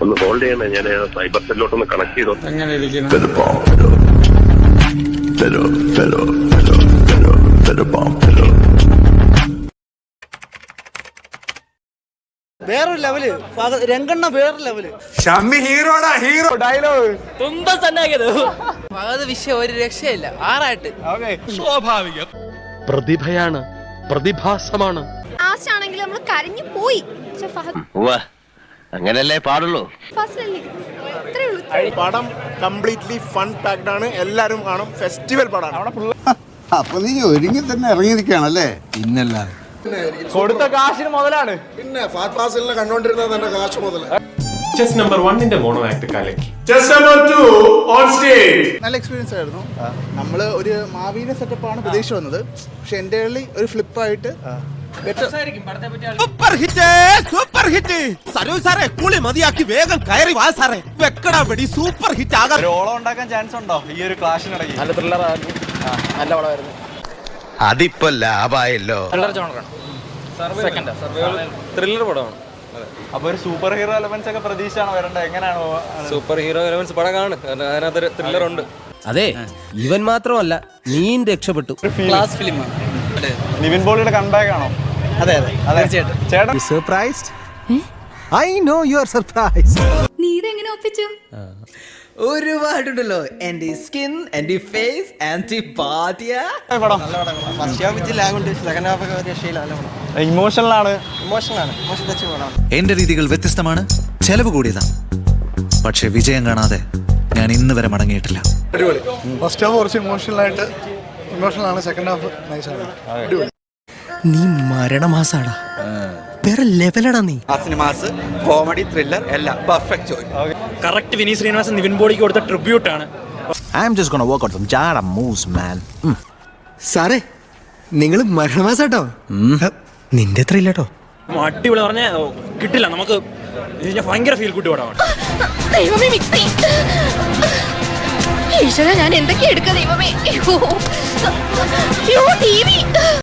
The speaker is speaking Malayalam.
ഒന്ന് ഹോൾഡ് ചെയ്യണേ, ഞാൻ സൈബർ സെല്ലോട്ടൊന്ന് കണക്ട് ചെയ്തോ. വേറൊരു ലെവല്, രംഗണ്ണ വേറൊരു ലെവല്. ഹീറോടാ, ഹീറോ ഡയലോഗ് ഫഹദ് വിഷയം ഒരു രക്ഷയില്ല. ആറായിട്ട് സ്വാഭാവികം. പ്രതിഭയാണ്, പ്രതിഭാസമാണ്. ലാസ്റ്റ് ആണെങ്കിൽ നമ്മൾ കരഞ്ഞു പോയി. അങ്ങനല്ലേ പാടുള്ളൂ. പടം കംപ്ലീറ്റ്ലി ഫൺ പാക്ഡ് ആണ്. എല്ലാരും കാണും. ഫെസ്റ്റിവൽ പടമാണ്. അപ്പൊ നീ ഒരുങ്ങി തന്നെ ഇറങ്ങിയിരിക്കുകയാണല്ലേ? പിന്നല്ലാതെ കൊടുത്ത കാശിന് മുതലാണ്. പിന്നെ ഫാസ്റ്റ് ഫാസിലിനെ കണ്ടോണ്ടിരുന്നത് തന്നെ കാശ് മുതൽ. ചെസ് നമ്പർ 1 മോണോ ആക്ട് കലക്കി. Chess number 2 on stage. നല്ല എക്സ്പീരിയൻസ് ആയിരുന്നു. നമ്മൾ ഒരു മാവീന സെറ്റപ്പാണ് പ്രതീക്ഷ വന്നത്, പക്ഷെ എൻ്റെ ഒരു ഫ്ലിപ്പായിട്ട് super hit, super hit. Saroj സാറേ കുളി മതിയാക്കി വേഗം കയറി വാ സാറേ. വെക്കടാ വെടി, സൂപ്പർ ഹിറ്റ് ആകാൻ. ഓളം ഉണ്ടാക്കാൻ ചാൻസ് ഉണ്ടോ ഈ ഒരു ക്ലാഷിനിടയ്ക്ക്? നല്ല ത്രില്ലറായിരുന്നു, നല്ല പടമായിരുന്നു. അതിപ്പോ ലാഭായല്ലോ. ത്രില്ലർ പടമാണ്. അപ്പൊ ഒരു സൂപ്പർ ഹീറോ എലമെന്റ്സ് ഒക്കെ പ്രതീക്ഷയാണ് വരേണ്ടത്. എങ്ങനെയാണോ സൂപ്പർ ഹീറോ എലമെന്റ്സ് പടം കാണും, അതിനകത്ത് ത്രില്ലർ ഉണ്ട്. അതെ, ഇവൻ മാത്രമല്ല നീയും രക്ഷപ്പെട്ടു. ക്ലാസ് ഫിലിമാണ്. നിവിൻ പോളിയുടെ കൺബാക്ക് ആണോ? അതെ അതെ തീർച്ചയായിട്ടും. ചേട്ടൻ surprised? I know you are surprised. നീ ഇതെങ്ങനെ ഒപ്പിച്ചു? ഒരുപാടുണ്ടല്ലോ. എന്റെ സ്കിൻ, എന്റെ ഫേസ്, എന്റെ ബാധ്യ. പടം ഇമോഷണൽ ആണ്. എന്റെ രീതികൾ വ്യത്യസ്തമാണ്, ചെലവ് കൂടിയതാണ്. പക്ഷെ വിജയം കാണാതെ ഞാൻ ഇന്ന് വരെ മടങ്ങിയിട്ടില്ല. ഫസ്റ്റ് ഹാഫ് കുറച്ച് ഇമോഷണൽ ആണ്, സെക്കൻഡ് ഹാഫ് നൈസാണ്. നീ മരണമാസാടാ, വേറെ ലെവലടാ നീ. സിനിമാസ്, കോമഡി, ത്രില്ലർ എല്ലാം perfect choice. Correct Vineeth Sreenivasan Nivin പോളിക്ക് കൊടുത്ത ട്രിബ്യൂട്ട് ആണ്. I am just gonna work out some jada moves, man. സാറേ നിങ്ങൾ മരണമാസാട്ടോ. നിന്റെ അത്ര ഇല്ലട്ടോ. അടിപൊളി പറഞ്ഞ കിട്ടില്ല നമുക്ക്. ഭയങ്കര ഫീൽ ഗുഡ് പടമാണ്. ദൈവമേ മിക്സി, ഈശ്വര ഞാൻ എന്തൊക്കെ എടുക്ക ദൈവമേ. ടിവി